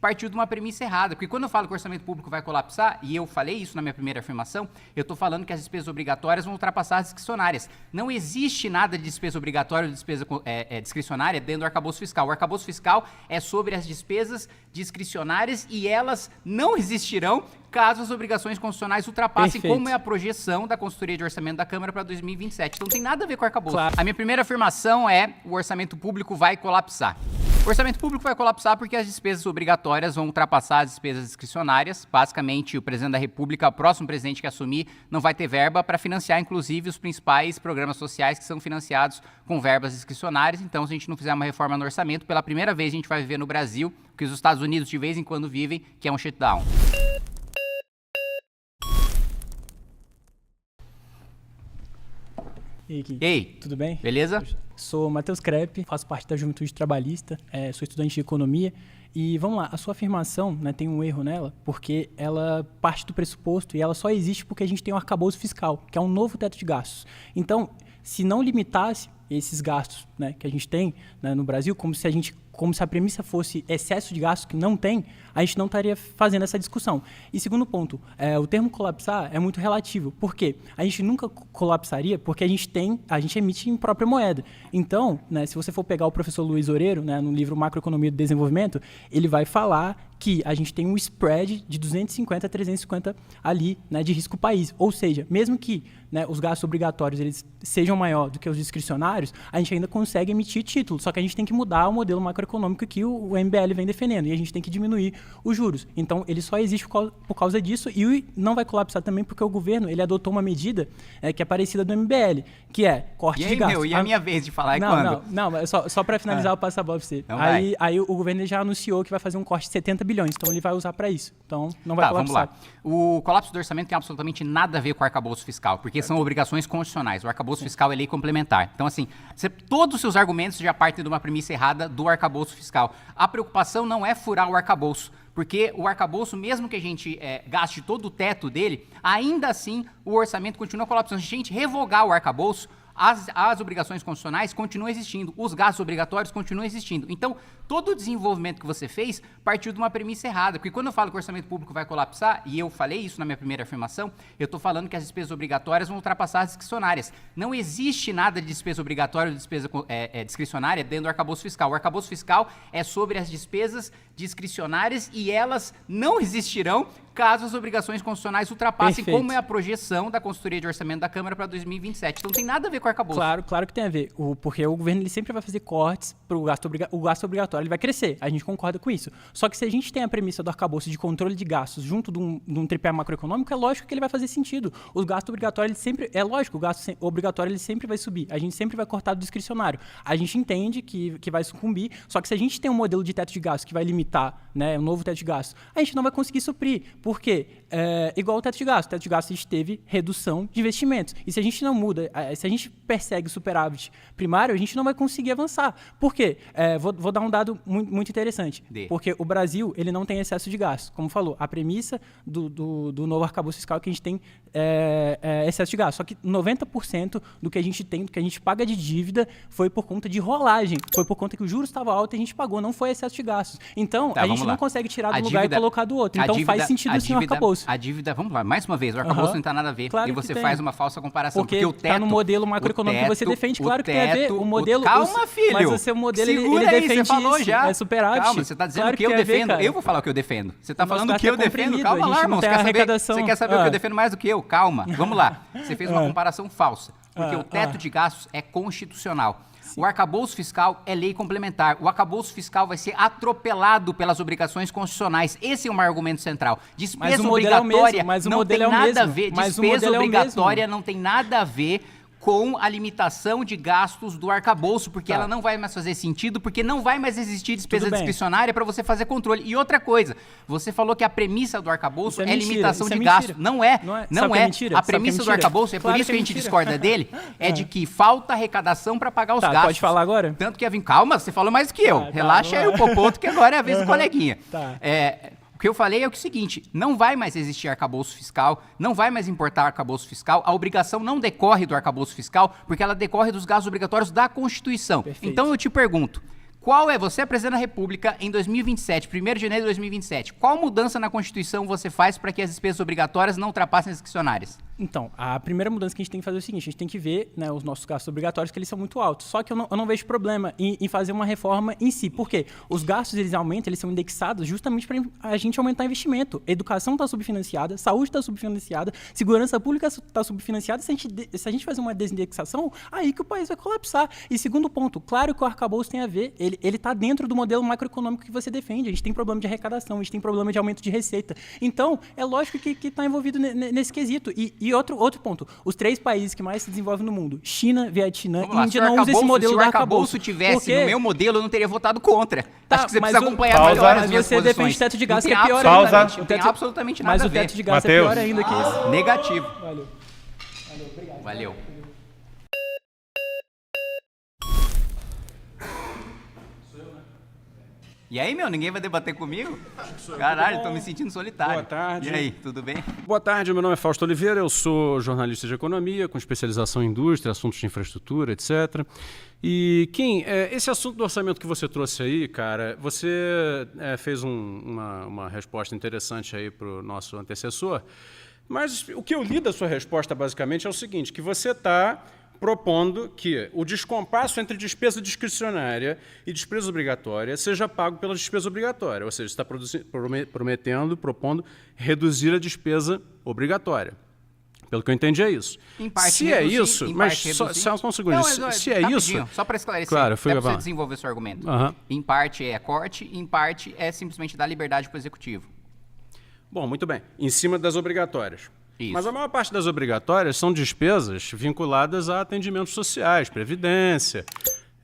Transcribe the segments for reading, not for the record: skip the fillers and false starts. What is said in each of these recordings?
partiu de uma premissa errada. Porque quando eu falo que o orçamento público vai colapsar, e eu falei isso na minha primeira afirmação, eu estou falando que as despesas obrigatórias vão ultrapassar as discricionárias. Não existe nada de despesa obrigatória ou de despesa discricionária dentro do arcabouço fiscal. O arcabouço fiscal é sobre as despesas discricionárias e elas não existirão caso as obrigações constitucionais ultrapassem, como é a projeção da consultoria de orçamento da Câmara para 2027. Então não tem nada a ver com o arcabouço. Claro. A minha primeira afirmação é: o orçamento público vai colapsar. O orçamento público vai colapsar porque as despesas obrigatórias vão ultrapassar as despesas discricionárias. Basicamente, o presidente da República, o próximo presidente que assumir, não vai ter verba para financiar, inclusive, os principais programas sociais que são financiados com verbas discricionárias. Então, se a gente não fizer uma reforma no orçamento, pela primeira vez a gente vai viver no Brasil o que os Estados Unidos de vez em quando vivem, que é um shutdown. E aí, tudo bem? Beleza? Sou Matheus Crepe, faço parte da Juventude Trabalhista, sou estudante de Economia. E vamos lá, a sua afirmação, né, tem um erro nela, porque ela parte do pressuposto e ela só existe porque a gente tem um arcabouço fiscal, que é um novo teto de gastos. Então, se não limitasse esses gastos, né, que a gente tem, né, no Brasil, como se a premissa fosse excesso de gastos que não tem, a gente não estaria fazendo essa discussão. E segundo ponto, o termo colapsar é muito relativo. Por quê? A gente nunca colapsaria porque a gente emite em própria moeda. Então, né, se você for pegar o professor Luiz Oreiro, né, no livro Macroeconomia do Desenvolvimento, ele vai falar que a gente tem um spread de 250 a 350 ali, né, de risco país. Ou seja, mesmo que, né, os gastos obrigatórios eles sejam maiores do que os discricionários, a gente ainda consegue emitir título. Só que a gente tem que mudar o modelo macroeconômico que o MBL vem defendendo. E a gente tem que diminuir os juros. Então, ele só existe por causa disso e não vai colapsar também porque o governo ele adotou uma medida que é parecida do MBL, que é corte de gastos. E a minha vez de falar quando? Não, só para finalizar, eu passo a bola para você. Então aí o governo já anunciou que vai fazer um corte de 70 bilhões, então ele vai usar para isso. Então, não vai colapsar. Vamos lá. O colapso do orçamento tem absolutamente nada a ver com o arcabouço fiscal, porque são obrigações constitucionais. O arcabouço fiscal é lei complementar. Então, assim, todos os seus argumentos já partem de uma premissa errada do arcabouço fiscal. A preocupação não é furar o arcabouço, porque o arcabouço, mesmo que a gente gaste todo o teto dele, ainda assim o orçamento continua colapsando. Se a gente revogar o arcabouço, as obrigações constitucionais continuam existindo, os gastos obrigatórios continuam existindo. Então, todo o desenvolvimento que você fez partiu de uma premissa errada, porque quando eu falo que o orçamento público vai colapsar, e eu falei isso na minha primeira afirmação, eu estou falando que as despesas obrigatórias vão ultrapassar as discricionárias. Não existe nada de despesa obrigatória ou de despesa discricionária dentro do arcabouço fiscal. O arcabouço fiscal é sobre as despesas discricionárias e elas não existirão caso as obrigações constitucionais ultrapassem, como é a projeção da consultoria de orçamento da Câmara para 2027. Então, não tem nada a ver com o arcabouço. Claro que tem a ver, porque o governo ele sempre vai fazer cortes para o gasto obrigatório, ele vai crescer, a gente concorda com isso. Só que se a gente tem a premissa do arcabouço de controle de gastos junto de um tripé macroeconômico, é lógico que ele vai fazer sentido. O gasto obrigatório, é lógico, o gasto obrigatório ele sempre vai subir, a gente sempre vai cortar do discricionário. A gente entende que vai sucumbir, só que se a gente tem um modelo de teto de gastos que vai limitar, né, um novo teto de gastos, a gente não vai conseguir suprir. Por quê? Igual o teto de gastos. O teto de gastos a gente teve redução de investimentos. E se a gente não muda, se a gente persegue o superávit primário, a gente não vai conseguir avançar. Por quê? Vou dar um dado muito interessante. Porque o Brasil ele não tem excesso de gastos. Como falou, a premissa do novo arcabouço fiscal é que a gente tem excesso de gastos. Só que 90% do que a gente tem, do que a gente paga de dívida, foi por conta de rolagem. Foi por conta que o juros estava alto e a gente pagou. Não foi excesso de gastos. Então, a gente não consegue tirar do lugar e colocar do outro. Então, faz sentido assim o arcabouço. A dívida, vamos lá, mais uma vez, o arcabouço não tem nada a ver. Claro e você faz uma falsa comparação. Porque o teto, tá no modelo macroeconômico que você defende, claro que tem a ver. O modelo... Calma, filho. Mas o seu modelo, ele defende você falou isso, já. É superávit. Calma, você tá dizendo claro que eu defendo. Ver, eu vou falar o que eu defendo. Você tá falando o que eu defendo. Calma lá, irmão. Você quer saber o que eu defendo mais do que eu? Calma. Vamos lá. Você fez uma comparação falsa. Porque o teto de gastos é constitucional. O arcabouço fiscal é lei complementar. O arcabouço fiscal vai ser atropelado pelas obrigações constitucionais. Esse é o meu argumento central. Despesa obrigatória não tem nada a ver. Despesa obrigatória não tem nada a ver com a limitação de gastos do arcabouço, porque ela não vai mais fazer sentido, porque não vai mais existir despesa discricionária para você fazer controle. E outra coisa, você falou que a premissa do arcabouço é limitação de gastos. Não é. A premissa do arcabouço, por isso que a gente discorda dele, é de que falta arrecadação para pagar os gastos. Pode falar agora? Tanto que calma, você falou mais do que eu. Relaxa aí o popoto, que agora é a vez do coleguinha. O que eu falei é o seguinte, não vai mais existir arcabouço fiscal, não vai mais importar arcabouço fiscal, a obrigação não decorre do arcabouço fiscal, porque ela decorre dos gastos obrigatórios da Constituição. Perfeito. Então eu te pergunto, Você é presidente da República em 2027, 1º de janeiro de 2027. Qual mudança na Constituição você faz para que as despesas obrigatórias não ultrapassem as discricionárias? Então, a primeira mudança que a gente tem que fazer é o seguinte, a gente tem que ver, né, os nossos gastos obrigatórios, que eles são muito altos. Só que eu não vejo problema em fazer uma reforma em si. Por quê? Os gastos, eles aumentam, eles são indexados justamente para a gente aumentar investimento. Educação está subfinanciada, saúde está subfinanciada, segurança pública está subfinanciada. Se a gente fazer uma desindexação, aí que o país vai colapsar. E segundo ponto, claro que o arcabouço tem a ver, ele está dentro do modelo macroeconômico que você defende. A gente tem problema de arrecadação, a gente tem problema de aumento de receita. Então, é lógico que está envolvido nesse quesito. E outro ponto, os 3 países que mais se desenvolvem no mundo, China, Vietnã e Índia, não usam esse modelo do arcabouço. Se o arcabouço tivesse no meu modelo, eu não teria votado contra. Tá, acho que você mas precisa acompanhar melhor as minhas você posições. defende teto de gás, que é Não tem pior absolutamente- ainda. Não tem absolutamente nada Mas a o ver. teto de gás Mateus. é pior ainda que isso. Negativo. Valeu. Obrigado. Valeu. E aí, meu, ninguém vai debater comigo? Caralho, tô me sentindo solitário. Boa tarde. E aí, tudo bem? Boa tarde, meu nome é Fausto Oliveira, eu sou jornalista de economia, com especialização em indústria, assuntos de infraestrutura, etc. E, Kim, esse assunto do orçamento que você trouxe aí, cara, você fez uma resposta interessante aí para o nosso antecessor, mas o que eu li da sua resposta, basicamente, é o seguinte, que você está propondo que o descompasso entre despesa discricionária e despesa obrigatória seja pago pela despesa obrigatória, ou seja, você está propondo reduzir a despesa obrigatória. Pelo que eu entendi, é isso. Em parte se reduzir, é isso, em mas parte só reduzir. um segundo, se é Rapidinho, isso... só para esclarecer, Claro, dá pra você falar. desenvolver seu argumento. Aham. Em parte é corte, em parte é simplesmente dar liberdade para o executivo. Bom, muito bem. Em cima das obrigatórias. Isso. Mas a maior parte das obrigatórias são despesas vinculadas a atendimentos sociais, previdência,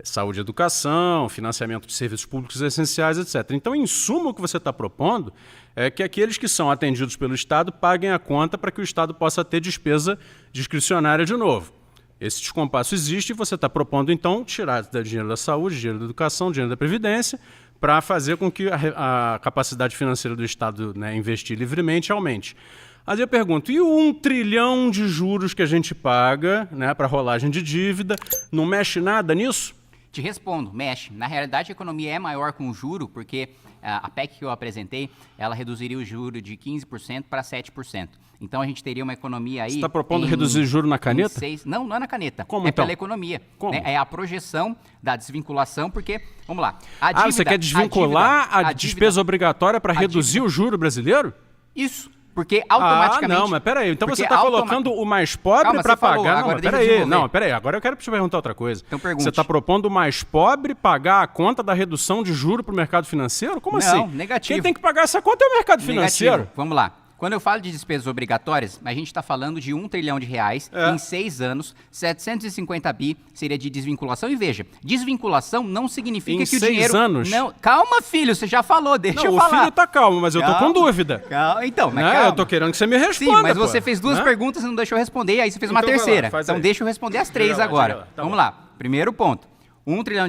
saúde e educação, financiamento de serviços públicos essenciais, etc. Então, em suma, o que você está propondo é que aqueles que são atendidos pelo Estado paguem a conta para que o Estado possa ter despesa discricionária de novo. Esse descompasso existe e você está propondo, então, tirar dinheiro da saúde, dinheiro da educação, dinheiro da previdência, para fazer com que a capacidade financeira do Estado, né, investir livremente aumente. Aí eu pergunto, e o 1 trilhão de juros que a gente paga, né, para rolagem de dívida, não mexe nada nisso? Te respondo, mexe. Na realidade, a economia é maior com o juro, porque a PEC que eu apresentei, ela reduziria o juro de 15% para 7%. Então, a gente teria uma economia aí... Você está propondo reduzir juro na caneta? Não, não é na caneta. Como é então? pela economia. Como? Né? É a projeção da desvinculação, porque, vamos lá, a dívida... Você quer desvincular a dívida- despesa obrigatória para reduzir o juro brasileiro? Isso, porque automaticamente... não, mas peraí. Então porque você está colocando o mais pobre Calma, para você falou, pagar... agora Não, deixa eu peraí. desenvolver. Não, peraí. Agora eu quero te perguntar outra coisa. Então pergunte. Você está propondo o mais pobre pagar a conta da redução de juro para o mercado financeiro? Como Não, assim? negativo. Quem tem que pagar essa conta é o mercado financeiro. Negativo. Vamos lá. Quando eu falo de despesas obrigatórias, a gente está falando de R$1 trilhão em 6 anos, 750 bi seria de desvinculação. E veja, desvinculação não significa Em que o 6 dinheiro... anos? Não, calma, filho, você já falou, deixa eu Não, o falar. filho tá calmo, mas eu tô com Calma. dúvida. Calma, então, mas Né? calma. Eu tô querendo que você me responda. Sim, mas pô. você fez 2 Né? perguntas e não deixou eu responder, aí você fez uma Então vai lá, terceira. faz Então aí. deixa eu responder as 3 Diga lá, agora. diga lá. Tá Vamos bom. lá, primeiro ponto. R$1 trilhão,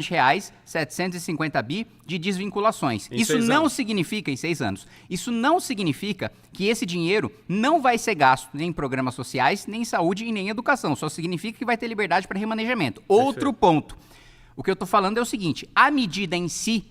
750 bi de desvinculações. Em Isso 6 não anos. significa, em 6 anos, isso não significa que esse dinheiro não vai ser gasto nem em programas sociais, nem em saúde e nem em educação. Só significa que vai ter liberdade para remanejamento. Outro ponto. O que eu estou falando é o seguinte, a medida em si,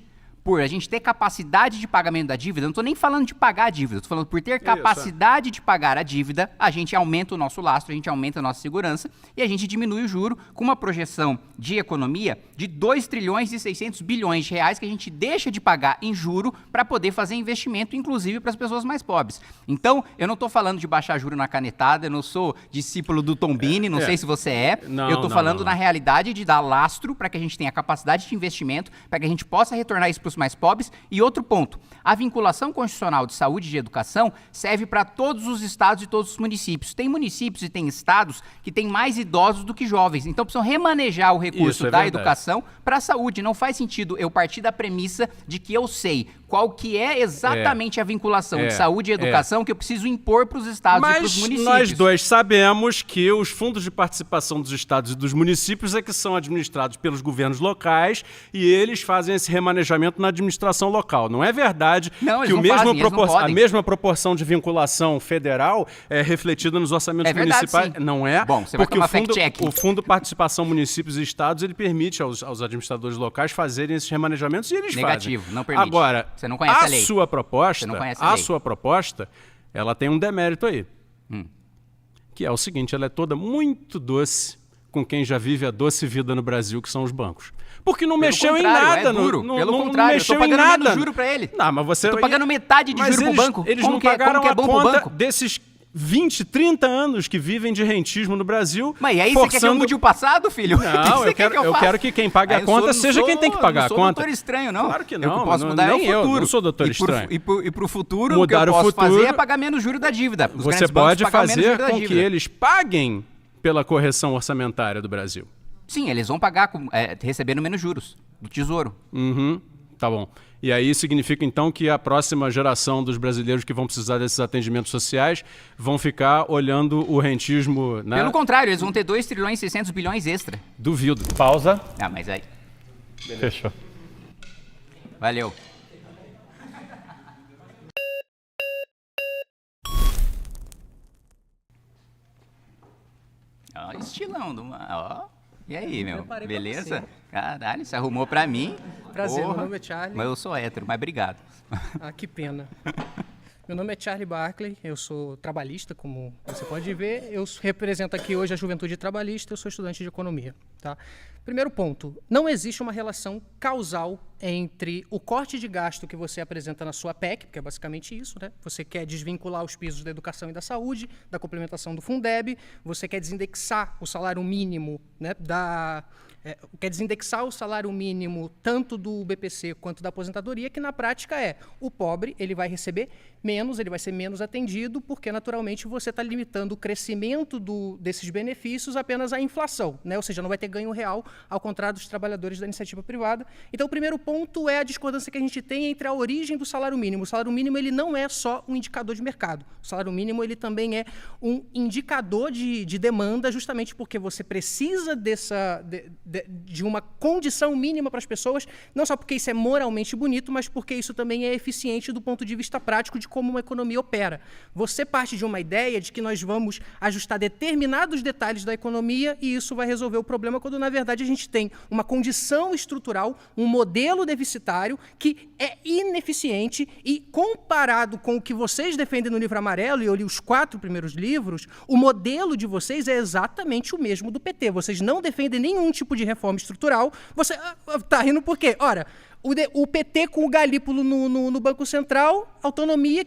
por a gente ter capacidade de pagamento da dívida, eu não estou nem falando de pagar a dívida, estou falando por ter capacidade de pagar a dívida, a gente aumenta o nosso lastro, a gente aumenta a nossa segurança e a gente diminui o juro com uma projeção de economia de 2 trilhões e 600 bilhões de reais que a gente deixa de pagar em juro para poder fazer investimento, inclusive para as pessoas mais pobres. Então, eu não estou falando de baixar juro na canetada, eu não sou discípulo do Tombini, não sei se você é, Não, eu estou não, falando não. na realidade de dar lastro para que a gente tenha capacidade de investimento, para que a gente possa retornar isso para os mais pobres. E outro ponto, a vinculação constitucional de saúde e de educação serve para todos os estados e todos os municípios. Tem municípios e tem estados que têm mais idosos do que jovens, então precisam remanejar o recurso Isso é da verdade. educação para a saúde. Não faz sentido eu partir da premissa de que eu sei qual que é exatamente a vinculação de saúde e educação que eu preciso impor para os estados e para os Mas municípios. nós dois sabemos que os fundos de participação dos estados e dos municípios é que são administrados pelos governos locais e eles fazem esse remanejamento na administração local. Não é verdade Não, que eles não fazem, eles não a podem. mesma proporção de vinculação federal é refletida nos orçamentos É verdade, municipais? sim. Não é? Bom, você vai porque tomar o fundo, fact-checking. o Fundo de Participação Municípios e Estados ele permite aos administradores locais fazerem esses remanejamentos e eles Negativo, fazem. não permite. Agora, Você não conhece a lei. sua proposta, Você não conhece a lei. sua proposta, ela tem um demérito aí. Que é o seguinte, ela é toda muito doce com quem já vive a doce vida no Brasil, que são os bancos. Porque não mexeu em contrário, nada. é duro. Não, Pelo não contrário, eu mexeu tô pagando em nada. menos juro pra ele. Não, mas você... Eu tô pagando metade de Mas juro pro banco. Eles Como não que é- pagaram como que é a bom pro conta banco? desses 20, 30 anos que vivem de rentismo no Brasil. Mas e aí você quer que eu mude o passado, filho? O que Não, você eu quer quero, eu faça? quero que quem pague a Aí conta seja quem tem que pagar a Eu não conta. sou doutor estranho, não. Claro que Eu não, posso não, mudar nem é o eu, futuro. não sou doutor E pro- estranho. E pro futuro, Mudar o que eu o posso fazer futuro- é pagar menos juros da dívida. Os Você grandes bancos pode pagam menos fazer juros da com que dívida. eles paguem pela correção orçamentária do Brasil. Sim, eles vão pagar recebendo menos juros do Tesouro. Tá bom. E aí significa então que a próxima geração dos brasileiros que vão precisar desses atendimentos sociais vão ficar olhando o rentismo, né? Pelo contrário, eles vão ter 2 trilhões e 600 bilhões extra. Duvido. Pausa. Ah, mas aí... Fechou. Valeu. Ó, estilão do... Ó. E aí, meu? preparei pra Beleza? você. Caralho, você arrumou pra mim. Prazer, Porra. meu nome é Charlie. Mas eu sou hétero, mas obrigado. Ah, que pena. Meu nome é Charlie Barkley, eu sou trabalhista, como você pode ver. Eu represento aqui hoje a Juventude Trabalhista, eu sou estudante de economia. Tá? Primeiro ponto, não existe uma relação causal entre o corte de gasto que você apresenta na sua PEC, que é basicamente isso, né? Você quer desvincular os pisos da educação e da saúde, da complementação do Fundeb, você quer desindexar o salário mínimo, né, quer desindexar o salário mínimo tanto do BPC quanto da aposentadoria, que na prática o pobre ele vai receber menos, ele vai ser menos atendido, porque naturalmente você está limitando o crescimento desses benefícios apenas à inflação, né? Ou seja, não vai ter ganho real, ao contrário dos trabalhadores da iniciativa privada. Então, o primeiro ponto é a discordância que a gente tem entre a origem do salário mínimo. O salário mínimo ele não é só um indicador de mercado. O salário mínimo ele também é um indicador de demanda, justamente porque você precisa de uma condição mínima para as pessoas, não só porque isso é moralmente bonito, mas porque isso também é eficiente do ponto de vista prático de como uma economia opera. Você parte de uma ideia de que nós vamos ajustar determinados detalhes da economia e isso vai resolver o problema, quando na verdade a gente tem uma condição estrutural, um modelo deficitário que é ineficiente e, comparado com o que vocês defendem no livro amarelo, e eu li os 4 primeiros livros, o modelo de vocês é exatamente o mesmo do PT. Vocês não defendem nenhum tipo de reforma estrutural. Você tá rindo por quê? Ora, o PT com o galípolo no Banco Central, autonomia,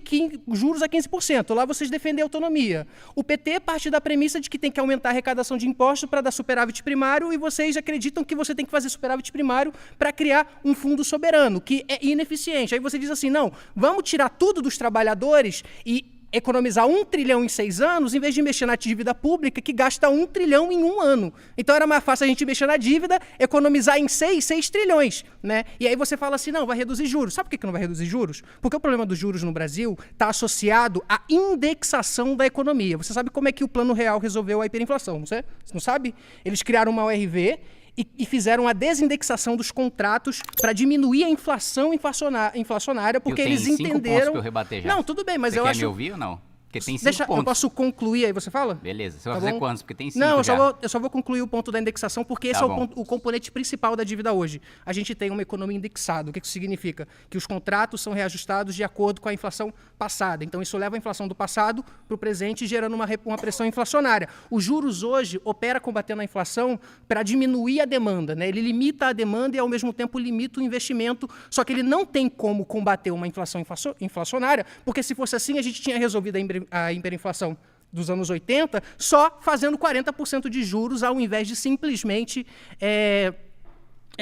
juros a 15%. Lá vocês defendem a autonomia. O PT parte da premissa de que tem que aumentar a arrecadação de impostos para dar superávit primário e vocês acreditam que você tem que fazer superávit primário para criar um fundo soberano, que é ineficiente. Aí você diz assim, não, vamos tirar tudo dos trabalhadores e economizar 1 trilhão em 6 anos, em vez de mexer na dívida pública, que gasta 1 trilhão em 1 ano. Então era mais fácil a gente mexer na dívida, economizar em 6 trilhões. Né? E aí você fala assim, não, vai reduzir juros. Sabe por que não vai reduzir juros? Porque o problema dos juros no Brasil está associado à indexação da economia. Você sabe como é que o Plano Real resolveu a hiperinflação, não sei? Você não sabe? Eles criaram uma ORV e fizeram a desindexação dos contratos para diminuir a inflação inflacionária, porque eu tenho eles 5 pontos entenderam... pra eu rebater já. Não, tudo bem, mas Você eu quer acho... me ouvir ou não? Porque tem 5 Deixa, pontos. eu posso concluir aí, você fala? Beleza. Você vai Tá fazer bom? quantos? Porque tem 5 Não, já. eu só vou concluir o ponto da indexação, porque esse Tá é bom. o componente principal da dívida hoje. A gente tem uma economia indexada. O que isso significa? Que os contratos são reajustados de acordo com a inflação passada. Então, isso leva a inflação do passado para o presente, gerando uma pressão inflacionária. Os juros hoje opera combatendo a inflação para diminuir a demanda, né? Ele limita a demanda e, ao mesmo tempo, limita o investimento. Só que ele não tem como combater uma inflação inflacionária, porque se fosse assim, a gente tinha resolvido a hiperinflação dos anos 80, só fazendo 40% de juros, ao invés de simplesmente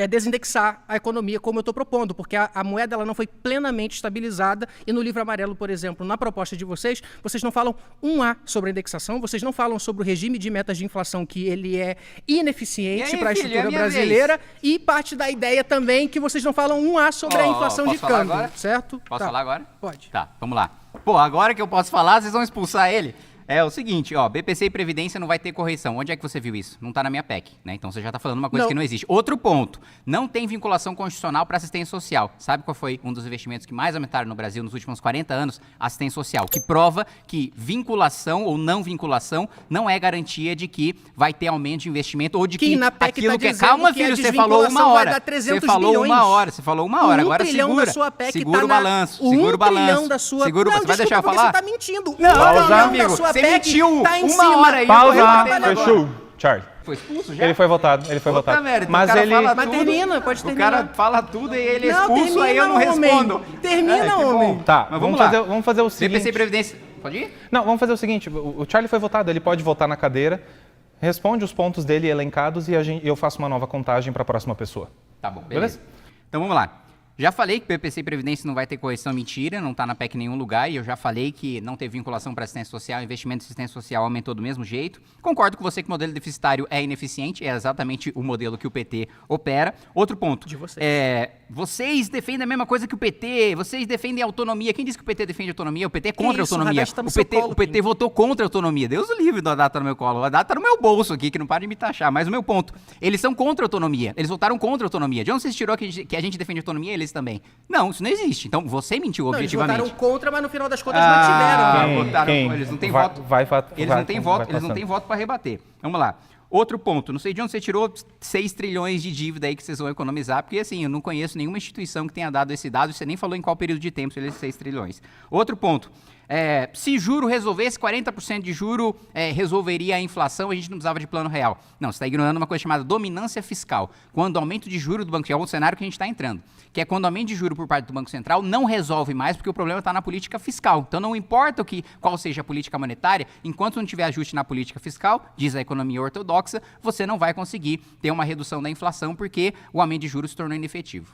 desindexar a economia, como eu estou propondo, porque a moeda ela não foi plenamente estabilizada e no livro amarelo, por exemplo, na proposta de vocês não falam sobre a indexação, vocês não falam sobre o regime de metas de inflação, que ele é ineficiente para a estrutura brasileira, e parte da ideia também que vocês não falam sobre a inflação de câmbio, certo? Posso falar agora? Pode. Tá, vamos lá. Pô, agora que eu posso falar, vocês vão expulsar ele? É o seguinte, BPC e Previdência não vai ter correção. Onde é que você viu isso? Não tá na minha PEC, né? Então você já tá falando uma coisa que não existe. Outro ponto, não tem vinculação constitucional para assistência social. Sabe qual foi um dos investimentos que mais aumentaram no Brasil nos últimos 40 anos? Assistência social, que prova que vinculação ou não vinculação não é garantia de que vai ter aumento de investimento ou de que na PEC aquilo tá que... Calma, filho, você falou uma hora. Você falou uma hora, agora segura. Segura o balanço, segura o balanço. Segura, você vai deixar eu falar? Você tá mentindo. Não, amigo, você mentiu uma hora aí. Pausa, fechou. Charlie. Foi expulso já? Ele foi votado, Merda, mas então ele... Mas termina, pode terminar. O cara fala tudo e ele é expulso, aí eu não respondo. Termina, homem. Tá, mas vamos fazer o seguinte... DPC e Previdência, pode ir? Não, vamos fazer o seguinte, o Charlie foi votado, ele pode votar na cadeira, responde os pontos dele elencados e eu faço uma nova contagem para a próxima pessoa. Tá bom, beleza. Então vamos lá. Já falei que PPC e Previdência não vai ter correção, mentira, não está na PEC em nenhum lugar, e eu já falei que não teve vinculação para assistência social, investimento em assistência social aumentou do mesmo jeito. Concordo com você que o modelo deficitário é ineficiente, é exatamente o modelo que o PT opera. Outro ponto, de vocês. Vocês defendem a mesma coisa que o PT, vocês defendem a autonomia. Quem disse que o PT defende a autonomia? O PT é contra a autonomia. O PT votou contra a autonomia. Deus o livre da data no meu colo, a data tá no meu bolso aqui, que não para de me taxar. Mas o meu ponto, eles são contra a autonomia, eles votaram contra a autonomia. De onde você tirou que a gente defende a autonomia? Eles também. Não, isso não existe. Então você mentiu objetivamente. Eles votaram contra, mas no final das contas mantiveram. Votaram, eles não têm voto. Eles não têm voto para rebater. Vamos lá. Outro ponto, não sei de onde você tirou 6 trilhões de dívida aí que vocês vão economizar, porque assim, eu não conheço nenhuma instituição que tenha dado esse dado, você nem falou em qual período de tempo esses 6 trilhões. Outro ponto, se juro resolvesse, 40% de juro resolveria a inflação, a gente não precisava de plano real. Não, você está ignorando uma coisa chamada dominância fiscal. Quando o aumento de juro do Banco Central, é o cenário que a gente está entrando, que é quando o aumento de juro por parte do Banco Central não resolve mais, porque o problema está na política fiscal. Então não importa qual seja a política monetária, enquanto não tiver ajuste na política fiscal, diz a economia ortodoxa, você não vai conseguir ter uma redução da inflação, porque o aumento de juros se tornou inefetivo.